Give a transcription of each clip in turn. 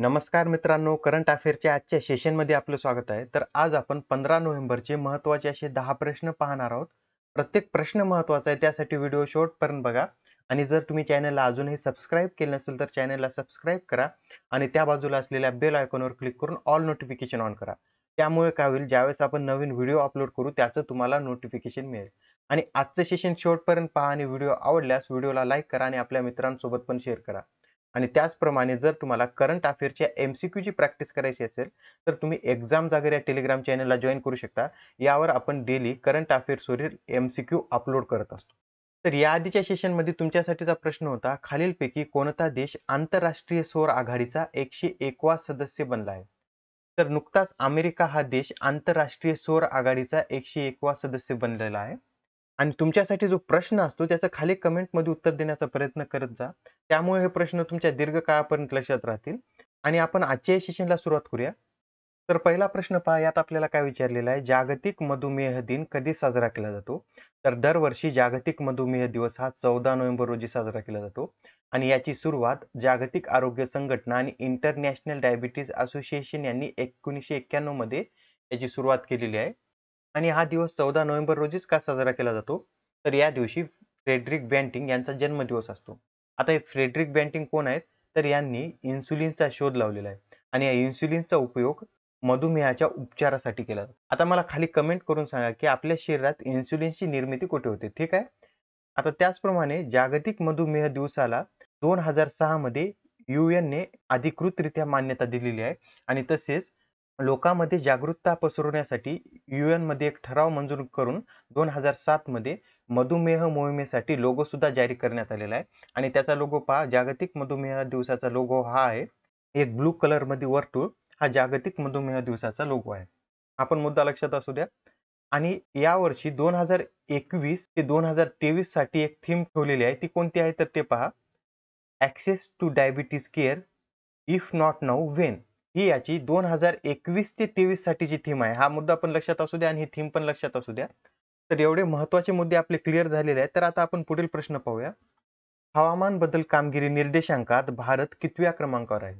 नमस्कार मित्रांनो, करंट अफेअरच्या आजच्या सेशनमध्ये आपलं स्वागत आहे. तर आज आपण 15 नोव्हेंबरचे महत्त्वाचे असे 10 प्रश्न पाहणार आहोत. प्रत्येक प्रश्न महत्त्वाचा आहे, त्यासाठी व्हिडिओ शेवटपर्यंत बघा. आणि जर तुम्ही चॅनलला अजूनही सबस्क्राईब केलं नसेल तर चॅनलला सबस्क्राईब करा आणि त्या बाजूला असलेल्या बेल आयकॉनवर क्लिक करून ऑल नोटिफिकेशन ऑन करा. त्यामुळे काय होईल, ज्यावेळेस आपण नवीन व्हिडिओ अपलोड करू त्याचं तुम्हाला नोटिफिकेशन मिळेल. आणि आजचं सेशन शेवटपर्यंत पहा आणि व्हिडिओ आवडल्यास व्हिडिओला लाईक करा आणि आपल्या मित्रांसोबत पण शेअर करा. आणि त्याचप्रमाणे जर तुम्हाला करंट अफेअरच्या MCQ ची प्रॅक्टिस करायची असेल तर तुम्ही एक्झाम जागर या टेलिग्राम चॅनलला जॉईन करू शकता. यावर आपण डेली करंट अफेअर्सवरील MCQ अपलोड करत असतो. तर या आधीच्या सेशनमध्ये तुमच्यासाठीचा प्रश्न होता, खालीलपैकी कोणता देश आंतरराष्ट्रीय सौर आघाडीचा 101वा सदस्य बनला आहे? तर नुकताच अमेरिका हा देश आंतरराष्ट्रीय सौर आघाडीचा 101वा सदस्य बनलेला आहे. आणि तुमच्यासाठी जो प्रश्न असतो त्याचं खाली कमेंटमध्ये उत्तर देण्याचा प्रयत्न करत जा. त्यामुळे हे प्रश्न तुमच्या दीर्घकाळापर्यंत लक्षात राहतील. आणि आपण आजच्या सेशनला सुरुवात करूया. तर पहिला प्रश्न पहा, यात आपल्याला काय विचारलेला आहे, जागतिक मधुमेह दिन कधी साजरा केला जातो? तर दरवर्षी जागतिक मधुमेह दिवस हा 14 नोव्हेंबर रोजी साजरा केला जातो. आणि याची सुरुवात जागतिक आरोग्य संघटना आणि इंटरनॅशनल डायबिटीज असोसिएशन यांनी 1991 मध्ये याची सुरुवात केलेली आहे. आणि हा दिवस 14 नोव्हेंबर रोजीच का साजरा केला जातो? तर या दिवशी फ्रेडरिक बँटिंग यांचा जन्मदिवस असतो. आता हे फ्रेडरिक बँटिंग कोण आहेत? तर यांनी इन्सुलिनचा शोध लावलेला आहे आणि या इन्सुलिनचा उपयोग मधुमेहाच्या उपचारासाठी केला जातो. आता मला खाली कमेंट करून सांगा की आपल्या शरीरात इन्सुलिनची निर्मिती कुठे होते, ठीक आहे? आता त्याचप्रमाणे जागतिक मधुमेह दिवसाला 2006 मध्ये UN ने अधिकृतरित्या मान्यता दिलेली आहे. आणि तसेच लोकांमध्ये जागरूकता पसरवण्यासाठी UN मध्ये एक ठराव मंजूर करून 2007 मध्ये मधुमेह मोहिमेसाठी लोगो सुद्धा जारी करण्यात आलेला आहे. आणि त्याचा लोगो पहा, जागतिक मधुमेह दिवसाचा लोगो हा आहे. एक ब्लू कलर मध्ये वर्तुळ हा जागतिक मधुमेह दिवसाचा लोगो आहे. आपण मुद्दा लक्षात असू द्या. आणि यावर्षी 2021 ते 2023 साठी एक थीम ठेवलेली आहे. ती कोणती आहे तर ते पहा, access to diabetes care if not now when. ही याची 2021 ते 23 साठीची थीम आहे. हा मुद्दा पण लक्षात असू द्या आणि ही थीम पण लक्षात असू द्या. तर एवढे महत्त्वाचे मुद्दे आपले क्लिअर झालेले आहेत. तर आता आपण पुढील प्रश्न पाहूया. हवामान बदल कामगिरी निर्देशांकात भारत कितव्या क्रमांकावर आहे?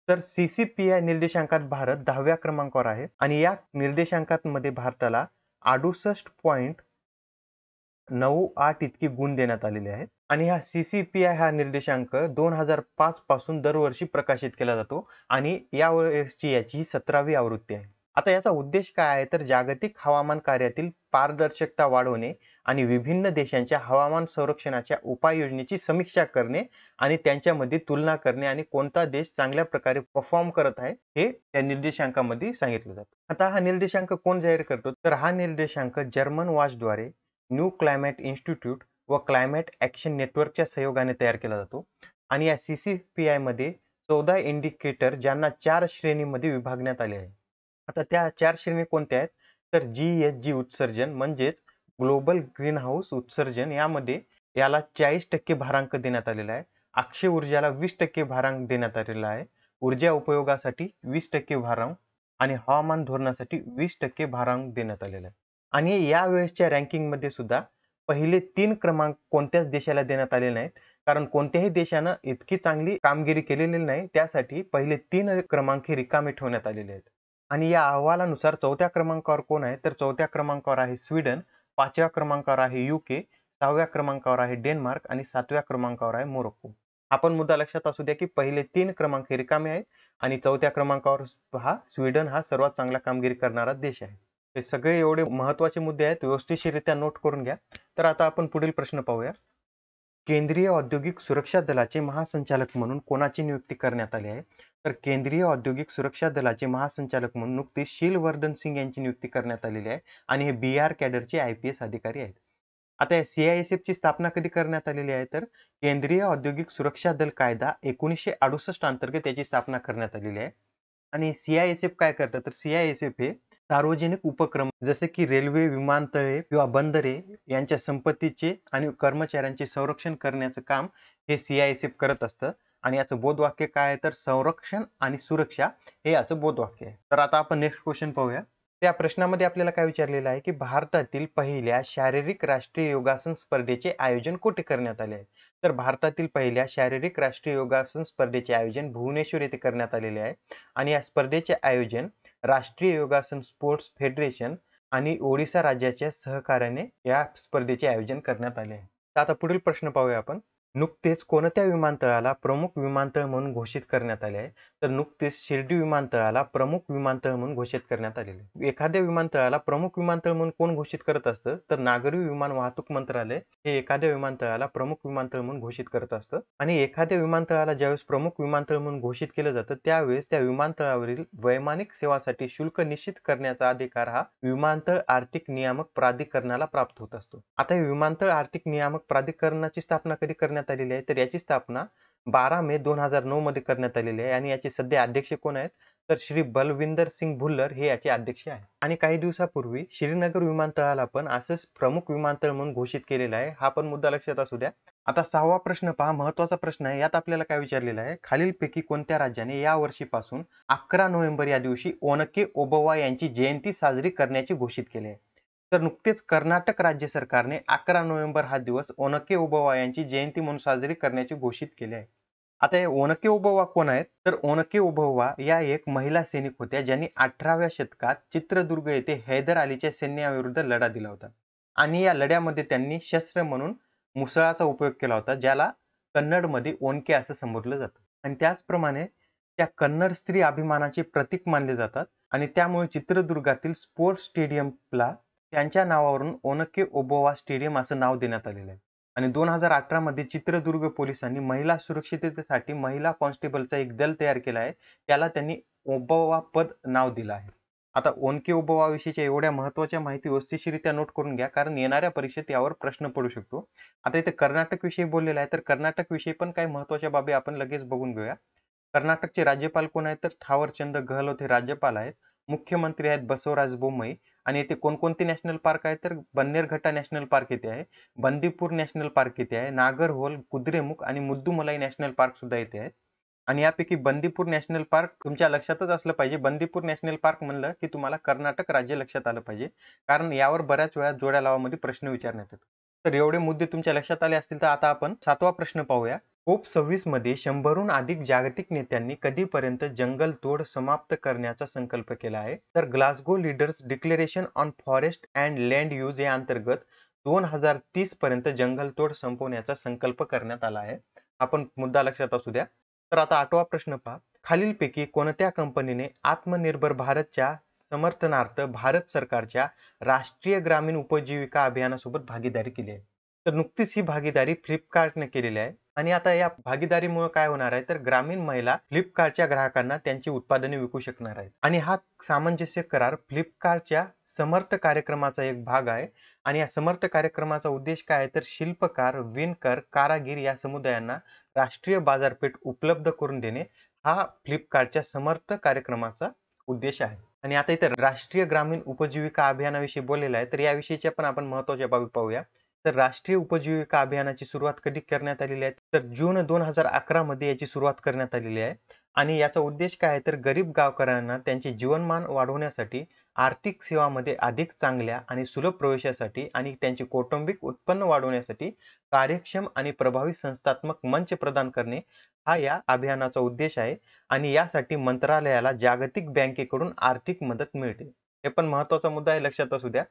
तर CCPI निर्देशांकात भारत 10व्या क्रमांकावर आहे. आणि या निर्देशांकामध्ये भारताला 68.98 इतके गुण देण्यात आलेले आहेत. आणि हा CCPI हा निर्देशांक 2005 पासून दरवर्षी प्रकाशित केला जातो आणि या वर्षी याची 17वी आवृत्ती आहे. आता याचा उद्देश काय आहे तर जागतिक हवामान कार्यातील पारदर्शकता वाढवणे आणि विभिन्न देशांच्या हवामान संरक्षणाच्या उपाययोजनेची समीक्षा करणे आणि त्यांच्यामध्ये तुलना करणे आणि कोणता देश चांगल्या प्रकारे परफॉर्म करत आहे हे या निर्देशांकामध्ये सांगितलं जातं. आता हा निर्देशांक कोण जाहीर करतो? तर हा निर्देशांक जर्मन वॉचद्वारे न्यू क्लायमेट इन्स्टिट्यूट व क्लायमेट ॲक्शन नेटवर्कच्या सहयोगाने तयार केला जातो. आणि या CCPI मध्ये 14 इंडिकेटर ज्यांना 4 श्रेणीमध्ये विभागण्यात आले आहे. आता त्या 4 श्रेणी कोणत्या आहेत? तर GHG उत्सर्जन म्हणजेच ग्लोबल ग्रीनहाऊस उत्सर्जन, यामध्ये याला 40% भारांक देण्यात आलेला आहे. अक्षय ऊर्जाला 20% भारांक देण्यात आलेला आहे. ऊर्जा उपयोगासाठी 20% भारांक आणि हवामान धोरणासाठी 20% भारांक देण्यात आलेला आहे. आणि या वेळेसच्या रँकिंगमध्ये सुद्धा पहिले 3 क्रमांक कोणत्याच देशाला देण्यात आले नाहीत. कारण कोणत्याही देशानं इतकी चांगली कामगिरी केलेली नाही, त्यासाठी पहिले 3 क्रमांक हे रिकामे ठेवण्यात आलेले आहेत. आणि या अहवालानुसार 4थ्या क्रमांकावर कोण आहे? तर 4थ्या क्रमांकावर आहे स्वीडन, 5व्या क्रमांकावर आहे UK, 6व्या क्रमांकावर आहे डेन्मार्क आणि 7व्या क्रमांकावर आहे मोरोक्को. आपण मुद्दा लक्षात असू द्या की पहिले 3 क्रमांक हे रिकामे आहेत आणि 4थ्या क्रमांकावर हा स्वीडन हा सर्वात चांगला कामगिरी करणारा देश आहे. हे सगळे एवढे महत्त्वाचे मुद्दे आहेत, व्यवस्थितरित्या नोट करून घ्या. तर आता आपण पुढील प्रश्न पाहूया. केंद्रीय औद्योगिक सुरक्षा दलाचे महासंचालक म्हणून कोणाची नियुक्ती करण्यात आली आहे? तर केंद्रीय औद्योगिक सुरक्षा दलाचे महासंचालक म्हणून नुकतीच शीलवर्धन सिंग यांची नियुक्ती करण्यात आलेली आहे. आणि हे बिहार कॅडरचे IPS अधिकारी आहेत. आता या CISF ची स्थापना कधी करण्यात आलेली आहे? तर केंद्रीय औद्योगिक सुरक्षा दल कायदा 1968 अंतर्गत याची स्थापना करण्यात आलेली आहे. आणि CISF काय करतं? तर CISF हे सार्वजनिक उपक्रम जसे की रेल्वे, विमानतळे किंवा बंदरे यांच्या संपत्तीचे आणि कर्मचाऱ्यांचे संरक्षण करण्याचं काम हे CISF करत असतं. आणि याचं बोधवाक्य काय आहे? तर संरक्षण आणि सुरक्षा हे याचं बोधवाक्य आहे. तर आता आपण नेक्स्ट क्वेश्चन पाहूया. त्या प्रश्नामध्ये आपल्याला काय विचारलेलं आहे की भारतातील पहिल्या शारीरिक राष्ट्रीय योगासन स्पर्धेचे आयोजन कुठे करण्यात आले आहे? तर भारतातील पहिल्या शारीरिक राष्ट्रीय योगासन स्पर्धेचे आयोजन भुवनेश्वर येथे करण्यात आलेले आहे आणि या स्पर्धेचे आयोजन राष्ट्रीय योगासन स्पोर्ट्स फेडरेशन आणि ओडिशा राज्याच्या सहकार्याने या स्पर्धेचे आयोजन करण्यात आले आहे. तर आता पुढील प्रश्न पाहूया आपण. नुकतेच कोणत्या विमानतळाला प्रमुख विमानतळ म्हणून घोषित करण्यात आले आहे? तर नुकतेच शिर्डी विमानतळाला प्रमुख विमानतळ म्हणून घोषित करण्यात आलेले आहे. एखाद्या विमानतळाला प्रमुख विमानतळ म्हणून कोण घोषित करत असतं? तर नागरी विमान वाहतूक मंत्रालय हे एखाद्या विमानतळाला प्रमुख विमानतळ म्हणून घोषित करत असतं आणि एखाद्या विमानतळाला ज्यावेळेस प्रमुख विमानतळ म्हणून घोषित केलं जातं त्यावेळेस त्या विमानतळावरील वैमानिक सेवासाठी शुल्क निश्चित करण्याचा अधिकार हा विमानतळ आर्थिक नियामक प्राधिकरणाला प्राप्त होत असतो. आता हे विमानतळ आर्थिक नियामक प्राधिकरणाची स्थापना कधी करण्यात आलेली आहे? तर याची स्थापना 12 मे 2009 मध्ये करण्यात आलेली आहे आणि याचे सध्या अध्यक्ष कोण आहेत? तर श्री बलविंदर सिंग भुल्लर हे याचे अध्यक्ष आहेत. आणि काही दिवसापूर्वी श्रीनगर विमानतळाला पण असंच प्रमुख विमानतळ म्हणून घोषित केलेलं आहे. हा पण मुद्दा लक्षात असू द्या. आता 6वा प्रश्न पहा, महत्त्वाचा प्रश्न आहे. यात आपल्याला काय विचारलेलं आहे? खालीलपैकी कोणत्या राज्याने या वर्षीपासून 11 नोव्हेंबर या दिवशी ओनके ओबव्वा यांची जयंती साजरी करण्याचे घोषित केले आहे? तर नुकतेच कर्नाटक राज्य सरकारने 11 नोव्हेंबर हा दिवस ओनके ओबव्वा यांची जयंती म्हणून साजरी करण्याचे घोषित केले आहे. आता हे ओनके ओबव्वा कोण आहेत? तर ओनके ओबव्वा या एक महिला सैनिक होत्या ज्यांनी 18व्या शतकात चित्रदुर्ग येथे हैदर अलीच्या सैन्याविरुद्ध लढा दिला होता आणि या लढ्यामध्ये त्यांनी शस्त्र म्हणून मुसळाचा उपयोग केला होता, ज्याला कन्नडमध्ये ओनके असं संबोधलं जातं. आणि त्याचप्रमाणे त्या कन्नड स्त्री अभिमानाचे प्रतीक मानले जातात आणि त्यामुळे चित्रदुर्गातील स्पोर्ट्स स्टेडियमला त्यांच्या नावावरून ओनके ओबव्वा स्टेडियम असं नाव देण्यात आलेलं आहे. आणि 2018 मध्ये चित्रदुर्ग पोलिसांनी महिला सुरक्षिततेसाठी महिला कॉन्स्टेबलचा एक दल तयार केला आहे. त्याला त्यांनी ओबव्वा पद नाव दिलं आहे. आता ओनके ओबव्वा विषयीच्या एवढ्या महत्त्वाच्या माहिती व्यवस्थितरित्या नोट करून घ्या, कारण येणाऱ्या परीक्षेत यावर प्रश्न पडू शकतो. आता इथे कर्नाटक विषयी बोललेला आहे, तर कर्नाटक विषयी पण काही महत्त्वाच्या बाबी आपण लगेच बघून घेऊया. कर्नाटकचे राज्यपाल कोण आहेत? तर थावरचंद गहलोत हे राज्यपाल आहेत. मुख्यमंत्री आहेत बसवराज बोम्मई आणि येथे कोणकोणते नॅशनल पार्क आहेत? तर बन्नेरघट्टा नॅशनल पार्क येथे आहे, बंदीपूर नॅशनल पार्क येथे आहे, नागरहोल, कुद्रेमुख आणि मुद्दुमलाई नॅशनल पार्क सुद्धा येथे आहेत. आणि यापैकी बंदीपूर नॅशनल पार्क तुमच्या लक्षातच असलं पाहिजे. बंदीपूर नॅशनल पार्क म्हणलं की तुम्हाला कर्नाटक राज्य लक्षात आलं पाहिजे, कारण यावर बऱ्याच वेळा जोड्या लावामध्ये प्रश्न विचारण्यात येतो. तर एवढे मुद्दे तुमच्या लक्षात आले असतील तर आता आपण 7वा प्रश्न पाहूया. COP26 मध्ये 100हून अधिक जागतिक नेत्यांनी कधीपर्यंत जंगलतोड समाप्त करण्याचा संकल्प केला आहे? तर Glasgow leaders declaration on forest and land use या अंतर्गत 2030 पर्यंत जंगलतोड संपवण्याचा संकल्प करण्यात आला आहे. आपण मुद्दा लक्षात असू द्या. तर आता 8वा प्रश्न पहा. खालीलपैकी कोणत्या कंपनीने आत्मनिर्भर भारतच्या समर्थनार्थ भारत सरकारच्या राष्ट्रीय ग्रामीण उपजीविका अभियानासोबत भागीदारी केली आहे? तर नुकतीच ही भागीदारी फ्लिपकार्टने केलेली आहे आणि आता या भागीदारीमुळे काय होणार आहे? तर ग्रामीण महिला फ्लिपकार्टच्या ग्राहकांना त्यांची उत्पादने विकू शकणार आहेत आणि हा सामंजस्य करार फ्लिपकार्टच्या समर्थ कार्यक्रमाचा एक भाग आहे. आणि या समर्थ कार्यक्रमाचा उद्देश काय आहे? तर शिल्पकार, विणकर, कारागीर या समुदायांना राष्ट्रीय बाजारपेठ उपलब्ध करून देणे हा फ्लिपकार्टच्या समर्थ कार्यक्रमाचा उद्देश आहे. आणि आता इथे राष्ट्रीय ग्रामीण उपजीविका अभियानाविषयी बोललेलं आहे, तर याविषयीच्या पण आपण महत्त्वाच्या बाबी पाहूया. तर राष्ट्रीय उपजीविका अभियानाची सुरुवात कधी करण्यात आलेली आहे? तर जून 2011 मध्ये याची सुरुवात करण्यात आलेली आहे आणि याचा उद्देश काय आहे? तर गरीब गावकऱ्यांना त्यांचे जीवनमान वाढवण्यासाठी, आर्थिक सेवांमध्ये अधिक चांगल्या आणि सुलभ प्रवेशासाठी आणि त्यांचे कौटुंबिक उत्पन्न वाढवण्यासाठी कार्यक्षम आणि प्रभावी संस्थात्मक मंच प्रदान करणे हा या अभियानाचा उद्देश आहे आणि यासाठी मंत्रालयाला जागतिक बँकेकडून आर्थिक मदत मिळते. हे पण महत्त्वाचा मुद्दा आहे, लक्षात असू द्या.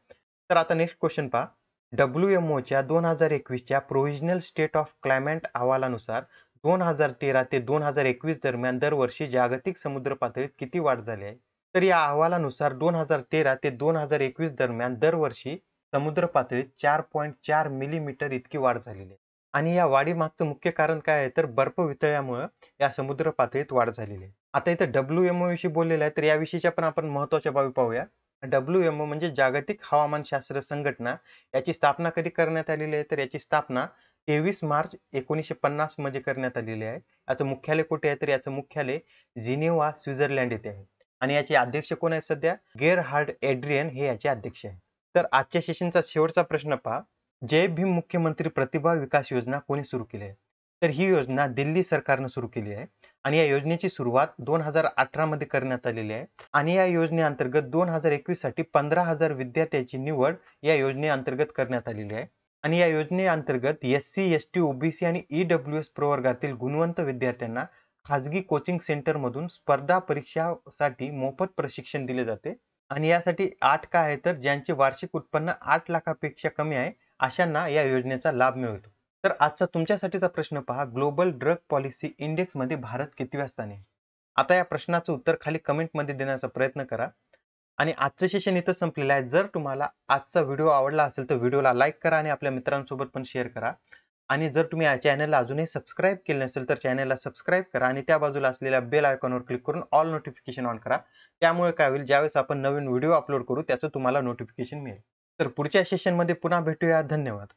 तर आता नेक्स्ट क्वेश्चन पहा. WMOच्या 2021च्या प्रोव्हिजनल स्टेट ऑफ क्लायमेट अहवालानुसार 2013 ते 2021 दरम्यान दरवर्षी जागतिक समुद्र पातळीत किती वाढ झाली आहे? तर या अहवालानुसार 2013 ते 2021 दरम्यान दरवर्षी समुद्र पातळीत 4.4 मिलीमीटर इतकी वाढ झालेली आहे. आणि या वाढीमागचं मुख्य कारण काय आहे? तर बर्फ वितळल्यामुळे या समुद्र पातळीत वाढ झालेली आहे. आता इथे WMO विषयी बोललेलं आहे, तर याविषयीच्या पण आपण महत्त्वाच्या बाबी पाहूया. WMO म्हणजे जागतिक हवामानशास्त्र संघटना. याची स्थापना कधी करण्यात आलेली आहे? तर याची स्थापना 23 मार्च 1950 मध्ये करण्यात आलेली आहे. याचं मुख्यालय कुठे आहे? तर याचं मुख्यालय जिनिव्हा, स्वित्झर्लंड येथे आहे. आणि याचे अध्यक्ष कोण आहेत सध्या? गेरहार्ड एड्रियन हे याचे अध्यक्ष आहेत. तर आजच्या सेशनचा शेवटचा प्रश्न पहा. जय भीम मुख्यमंत्री प्रतिभा विकास योजना कोणी सुरू केली आहे? तर ही योजना दिल्ली सरकारनं सुरू केली आहे आणि या योजनेची सुरुवात 2018 मध्ये करण्यात आलेली आहे आणि या योजनेअंतर्गत 2021 साठी 15,000 विद्यार्थ्यांची निवड या योजनेअंतर्गत करण्यात आलेली आहे. आणि या योजनेअंतर्गत एस-सी, एस-टी, ओ-बी-सी आणि ई-डब्ल्यू-एस प्रवर्गातील गुणवंत विद्यार्थ्यांना खाजगी कोचिंग सेंटरमधून स्पर्धा परीक्षासाठी मोफत प्रशिक्षण दिले जाते. आणि यासाठी अट काय आहे तर ज्यांचे वार्षिक उत्पन्न 8 लाखापेक्षा कमी आहे अशांना या योजनेचा लाभ मिळतो. तर आजचा तुमच्यासाठीचा प्रश्न पहा, ग्लोबल ड्रग पॉलिसी इंडेक्समध्ये भारत कितव्या स्थानी आहे? आता या प्रश्नाचं उत्तर खाली कमेंटमध्ये देण्याचा प्रयत्न करा. आणि आजचं सेशन इथं संपलेलं आहे. जर तुम्हाला आजचा व्हिडिओ आवडला असेल तर व्हिडिओला लाईक करा आणि आपल्या मित्रांसोबत पण शेअर करा. आणि जर तुम्ही या चॅनलला अजूनही सबस्क्राईब केले नसेल तर चॅनलला सबस्क्राईब करा आणि त्या बाजूला असलेल्या बेल आयकॉनवर क्लिक करून ऑल नोटिफिकेशन ऑन करा. त्यामुळे काय होईल, ज्यावेळेस आपण नवीन व्हिडिओ अपलोड करू त्याचं तुम्हाला नोटिफिकेशन मिळेल. तर पुढच्या सेशनमध्ये पुन्हा भेटूया. धन्यवाद.